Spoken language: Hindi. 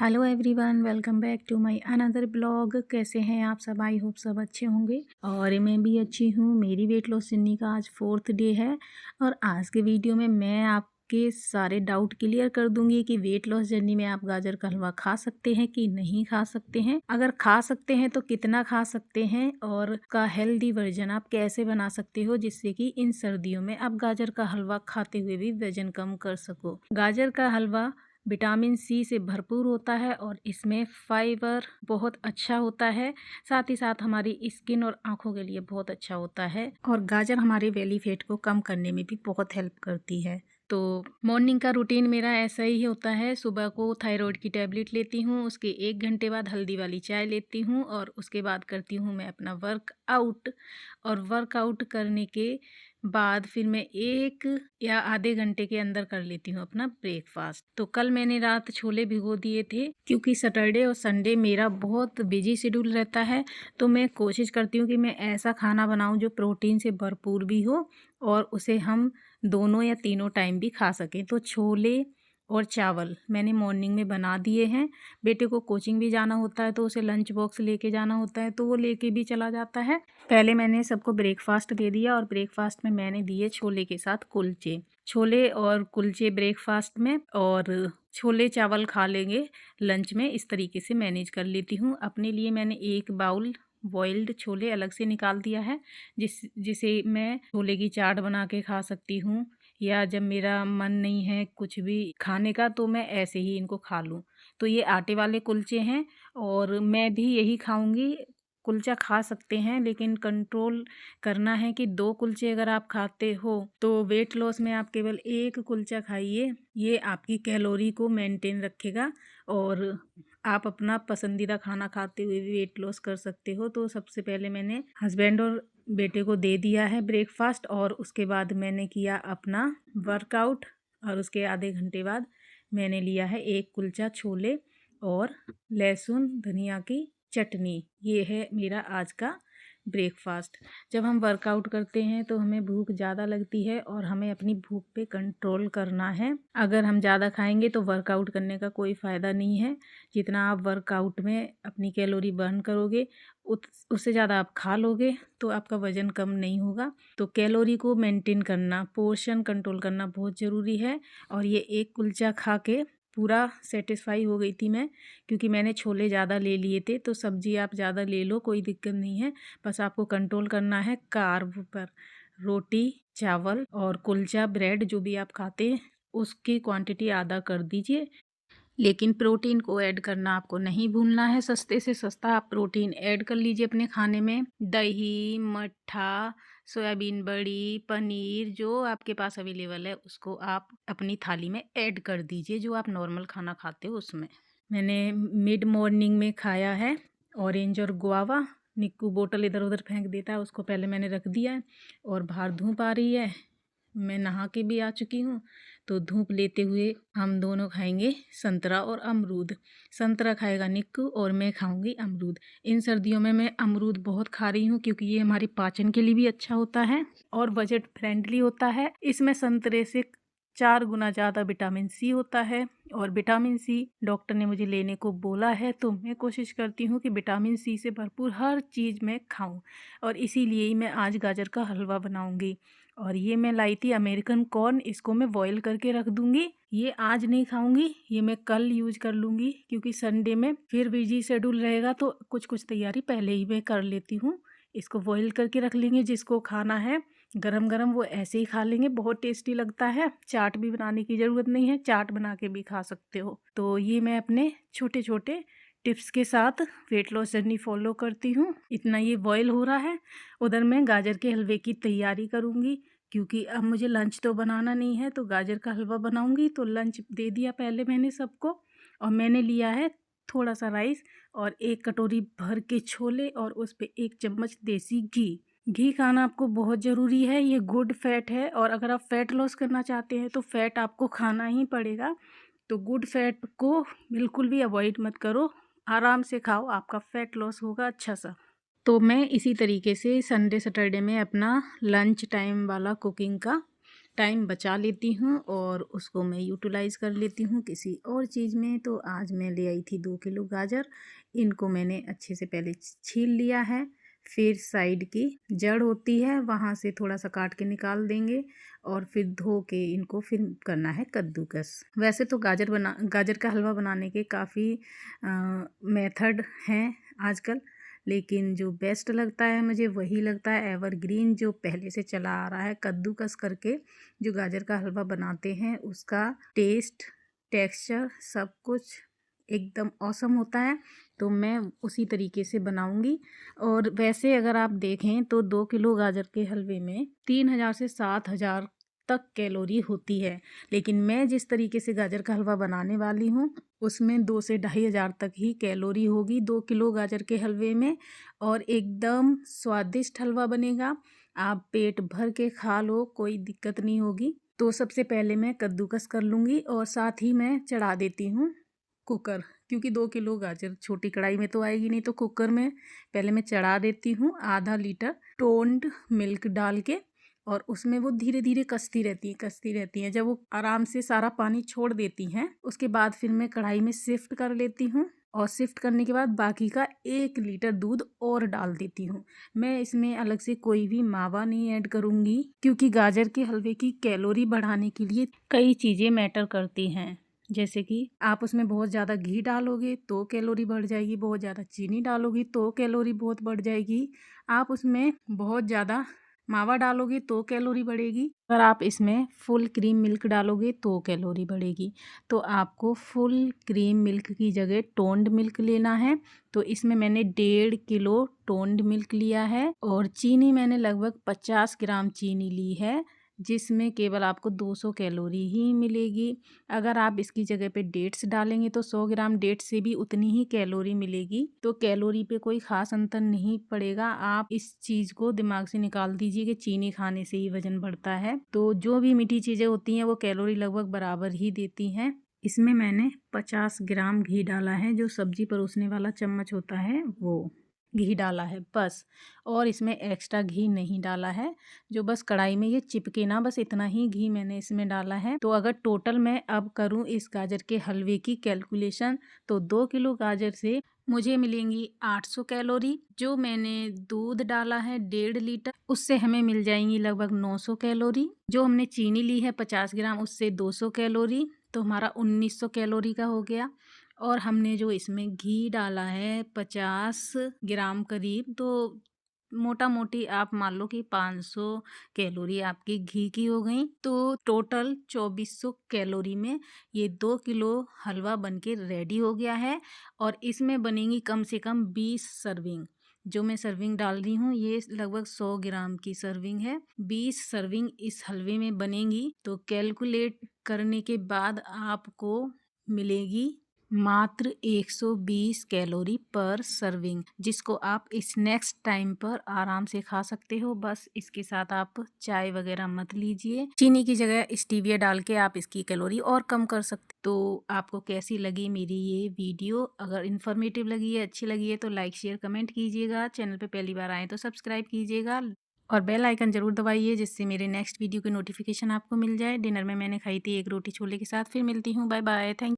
Hello everyone, welcome back to my another blog. कैसे हैं आप सब? आई होप सब अच्छे होंगे और मैं भी अच्छी हूँ। मेरी वेट लॉस जर्नी का आज 4th डे है और आज के वीडियो में मैं आपके सारे डाउट क्लियर कर दूंगी कि वेट लॉस जर्नी में आप गाजर का हलवा खा सकते हैं कि नहीं खा सकते हैं। अगर खा सकते हैं तो कितना खा सकते हैं और का हेल्दी वर्जन आप कैसे बना सकते हो जिससे कि इन सर्दियों में आप गाजर का हलवा खाते हुए भी वजन कम कर सको। गाजर का हलवा विटामिन सी से भरपूर होता है और इसमें फाइबर बहुत अच्छा होता है। साथ ही साथ हमारी स्किन और आंखों के लिए बहुत अच्छा होता है और गाजर हमारे बेली फैट को कम करने में भी बहुत हेल्प करती है। तो मॉर्निंग का रूटीन मेरा ऐसा ही होता है। सुबह को थायराइड की टैबलेट लेती हूँ, उसके 1 घंटे बाद हल्दी वाली चाय लेती हूँ और उसके बाद करती हूँ मैं अपना वर्कआउट। और वर्कआउट करने के बाद फिर मैं 1 या आधे घंटे के अंदर कर लेती हूँ अपना ब्रेकफास्ट। तो कल मैंने रात छोले भिगो दिए थे क्योंकि सैटरडे और संडे मेरा बहुत बिजी शेड्यूल रहता है। तो मैं कोशिश करती हूँ कि मैं ऐसा खाना बनाऊँ जो प्रोटीन से भरपूर भी हो और उसे हम दोनों या तीनों टाइम भी खा सकें। तो छोले और चावल मैंने मॉर्निंग में बना दिए हैं। बेटे को कोचिंग भी जाना होता है तो उसे लंच बॉक्स लेके जाना होता है तो वो लेके भी चला जाता है। पहले मैंने सबको ब्रेकफास्ट दे दिया और ब्रेकफास्ट में मैंने दिए छोले के साथ कुलचे। छोले और कुलचे ब्रेकफास्ट में और छोले चावल खा लेंगे लंच में। इस तरीके से मैनेज कर लेती हूँ। अपने लिए मैंने एक बाउल बॉइल्ड छोले अलग से निकाल दिया है जिसे मैं छोले की चाट बना के खा सकती हूँ या जब मेरा मन नहीं है कुछ भी खाने का तो मैं ऐसे ही इनको खा लूँ। तो ये आटे वाले कुलचे हैं और मैं भी यही खाऊंगी। कुलचा खा सकते हैं लेकिन कंट्रोल करना है कि 2 कुलचे अगर आप खाते हो तो वेट लॉस में आप केवल 1 कुलचा खाइए। ये आपकी कैलोरी को मेंटेन रखेगा और आप अपना पसंदीदा खाना खाते हुए भी वेट लॉस कर सकते हो। तो सबसे पहले मैंने हस्बैंड और बेटे को दे दिया है ब्रेकफास्ट और उसके बाद मैंने किया अपना वर्कआउट और उसके आधे घंटे बाद मैंने लिया है 1 कुलचा छोले और लहसुन धनिया की चटनी। ये है मेरा आज का ब्रेकफास्ट। जब हम वर्कआउट करते हैं तो हमें भूख ज़्यादा लगती है और हमें अपनी भूख पे कंट्रोल करना है। अगर हम ज़्यादा खाएंगे तो वर्कआउट करने का कोई फ़ायदा नहीं है। जितना आप वर्कआउट में अपनी कैलोरी बर्न करोगे उससे ज़्यादा आप खा लोगे तो आपका वज़न कम नहीं होगा। तो कैलोरी को मेंटेन करना, पोर्शन कंट्रोल करना बहुत ज़रूरी है। और ये 1 कुलचा खा के पूरा सेटिस्फाई हो गई थी मैं, क्योंकि मैंने छोले ज़्यादा ले लिए थे। तो सब्ज़ी आप ज़्यादा ले लो, कोई दिक्कत नहीं है, बस आपको कंट्रोल करना है कार्ब पर। रोटी चावल और कुलचा ब्रेड जो भी आप खाते हैं उसकी क्वांटिटी आधा कर दीजिए। लेकिन प्रोटीन को ऐड करना आपको नहीं भूलना है। सस्ते से सस्ता आप प्रोटीन ऐड कर लीजिए अपने खाने में। दही, मट्ठा, सोयाबीन बड़ी, पनीर जो आपके पास अवेलेबल है उसको आप अपनी थाली में ऐड कर दीजिए जो आप नॉर्मल खाना खाते हो उसमें। मैंने मिड मॉर्निंग में खाया है ऑरेंज और गुआवा। निक्कू बोतल इधर उधर फेंक देता है, उसको पहले मैंने रख दिया है और बाहर धूप आ रही है। मैं नहा के भी आ चुकी हूँ तो धूप लेते हुए हम दोनों खाएंगे संतरा और अमरूद। संतरा खाएगा निक्कू और मैं खाऊंगी अमरूद। इन सर्दियों में मैं अमरूद बहुत खा रही हूँ क्योंकि ये हमारी पाचन के लिए भी अच्छा होता है और बजट फ्रेंडली होता है। इसमें संतरे से 4 गुना ज़्यादा विटामिन सी होता है और विटामिन सी डॉक्टर ने मुझे लेने को बोला है। तो मैं कोशिश करती हूँ कि विटामिन सी से भरपूर हर चीज़ मैं खाऊं और इसीलिए ही मैं आज गाजर का हलवा बनाऊंगी। और ये मैं लाई थी अमेरिकन कॉर्न, इसको मैं बॉईल करके रख दूंगी। ये आज नहीं खाऊंगी, ये मैं कल यूज कर लूँगी क्योंकि संडे में फिर बिजी शेड्यूल रहेगा तो कुछ कुछ तैयारी पहले ही मैं कर लेती हूँ। इसको बॉईल करके रख लेंगे, जिसको खाना है गरम गरम वो ऐसे ही खा लेंगे, बहुत टेस्टी लगता है। चाट भी बनाने की ज़रूरत नहीं है, चाट बना के भी खा सकते हो। तो ये मैं अपने छोटे छोटे टिप्स के साथ वेट लॉस जर्नी फॉलो करती हूँ। इतना ये बॉईल हो रहा है, उधर मैं गाजर के हलवे की तैयारी करूँगी क्योंकि अब मुझे लंच तो बनाना नहीं है। तो गाजर का हलवा बनाऊँगी तो लंच दे दिया पहले मैंने सबको। और मैंने लिया है थोड़ा सा राइस और 1 कटोरी भर के छोले और उस पे 1 चम्मच देसी घी। घी खाना आपको बहुत ज़रूरी है, ये गुड फैट है और अगर आप फैट लॉस करना चाहते हैं तो फैट आपको खाना ही पड़ेगा। तो गुड फैट को बिल्कुल भी अवॉइड मत करो, आराम से खाओ, आपका फैट लॉस होगा अच्छा सा। तो मैं इसी तरीके से संडे सैटरडे में अपना लंच टाइम वाला कुकिंग का टाइम बचा लेती हूँ और उसको मैं यूटिलाइज़ कर लेती हूँ किसी और चीज़ में। तो आज मैं ले आई थी 2 किलो गाजर। इनको मैंने अच्छे से पहले छील लिया है, फिर साइड की जड़ होती है वहाँ से थोड़ा सा काट के निकाल देंगे और फिर धो के इनको फिर करना है कद्दूकस। वैसे तो गाजर का हलवा बनाने के काफ़ी मेथड हैं आजकल, लेकिन जो बेस्ट लगता है मुझे वही लगता है एवरग्रीन, जो पहले से चला आ रहा है। कद्दूकस करके जो गाजर का हलवा बनाते हैं उसका टेस्ट, टेक्सचर सब कुछ एकदम ऑसम होता है। तो मैं उसी तरीके से बनाऊंगी। और वैसे अगर आप देखें तो 2 किलो गाजर के हलवे में 3000 से 7000 तक कैलोरी होती है, लेकिन मैं जिस तरीके से गाजर का हलवा बनाने वाली हूँ उसमें 2 से 2500 तक ही कैलोरी होगी 2 किलो गाजर के हलवे में, और एकदम स्वादिष्ट हलवा बनेगा। आप पेट भर के खा लो, कोई दिक्कत नहीं होगी। तो सबसे पहले मैं कद्दूकस कर लूँगी और साथ ही मैं चढ़ा देती हूँ कुकर, क्योंकि 2 किलो गाजर छोटी कढ़ाई में तो आएगी नहीं, तो कुकर में पहले मैं चढ़ा देती हूँ आधा लीटर टोन्ड मिल्क डाल के, और उसमें वो धीरे धीरे कसती रहती हैं। जब वो आराम से सारा पानी छोड़ देती हैं उसके बाद फिर मैं कढ़ाई में शिफ्ट कर लेती हूँ, और शिफ्ट करने के बाद बाकी का 1 लीटर दूध और डाल देती हूँ। मैं इसमें अलग से कोई भी मावा नहीं ऐड करूँगी, क्योंकि गाजर के हलवे की कैलोरी बढ़ाने के लिए कई चीज़ें मैटर करती हैं। जैसे कि आप उसमें बहुत ज़्यादा घी डालोगे तो कैलोरी बढ़ जाएगी, बहुत ज़्यादा चीनी डालोगी तो कैलोरी बहुत बढ़ जाएगी, आप उसमें बहुत ज़्यादा मावा डालोगे तो कैलोरी बढ़ेगी, अगर आप इसमें फुल क्रीम मिल्क डालोगे तो कैलोरी बढ़ेगी। तो आपको फुल क्रीम मिल्क की जगह टोन्ड मिल्क लेना है। तो इसमें मैंने 1.5 किलो टोन्ड मिल्क लिया है, और चीनी मैंने लगभग 50 ग्राम चीनी ली है, जिसमें केवल आपको 200 कैलोरी ही मिलेगी। अगर आप इसकी जगह पे डेट्स डालेंगे तो 100 ग्राम डेट्स से भी उतनी ही कैलोरी मिलेगी। तो कैलोरी पे कोई ख़ास अंतर नहीं पड़ेगा। आप इस चीज़ को दिमाग से निकाल दीजिए कि चीनी खाने से ही वज़न बढ़ता है। तो जो भी मीठी चीज़ें होती हैं वो कैलोरी लगभग बराबर ही देती हैं। इसमें मैंने 50 ग्राम घी डाला है, जो सब्ज़ी परोसने वाला चम्मच होता है वो घी डाला है बस, और इसमें एक्स्ट्रा घी नहीं डाला है, जो बस कढ़ाई में ये चिपके ना, बस इतना ही घी मैंने इसमें डाला है। तो अगर टोटल मैं अब करूं इस गाजर के हलवे की कैलकुलेशन, तो 2 किलो गाजर से मुझे मिलेंगी 800 कैलोरी। जो मैंने दूध डाला है 1.5 लीटर, उससे हमें मिल जाएंगी लगभग 900 कैलोरी। जो हमने चीनी ली है 50 ग्राम, उससे 200 कैलोरी, तो हमारा 1900 कैलोरी का हो गया। और हमने जो इसमें घी डाला है 50 ग्राम करीब, तो मोटा मोटी आप मान लो कि 500 कैलोरी आपकी घी की हो गई। तो टोटल 2400 कैलोरी में ये 2 किलो हलवा बनके रेडी हो गया है। और इसमें बनेंगी कम से कम 20 सर्विंग। जो मैं सर्विंग डाल रही हूँ ये लगभग 100 ग्राम की सर्विंग है। 20 सर्विंग इस हलवे में बनेंगी। तो कैलकुलेट करने के बाद आपको मिलेगी मात्र 120 कैलोरी पर सर्विंग, जिसको आप स्नैक्स टाइम पर आराम से खा सकते हो। बस इसके साथ आप चाय वगैरह मत लीजिए, चीनी की जगह स्टीविया डाल के आप इसकी कैलोरी और कम कर सकते। तो आपको कैसी लगी मेरी ये वीडियो? अगर इन्फॉर्मेटिव लगी है, अच्छी लगी है तो लाइक शेयर कमेंट कीजिएगा। चैनल पे पहली बार आए तो सब्सक्राइब कीजिएगा और बेल आइकन ज़रूर दबाइए, जिससे मेरे नेक्स्ट वीडियो की नोटिफिकेशन आपको मिल जाए। डिनर में मैंने खाई थी 1 रोटी छोले के साथ। फिर मिलती हूँ, बाय बाय, थैंक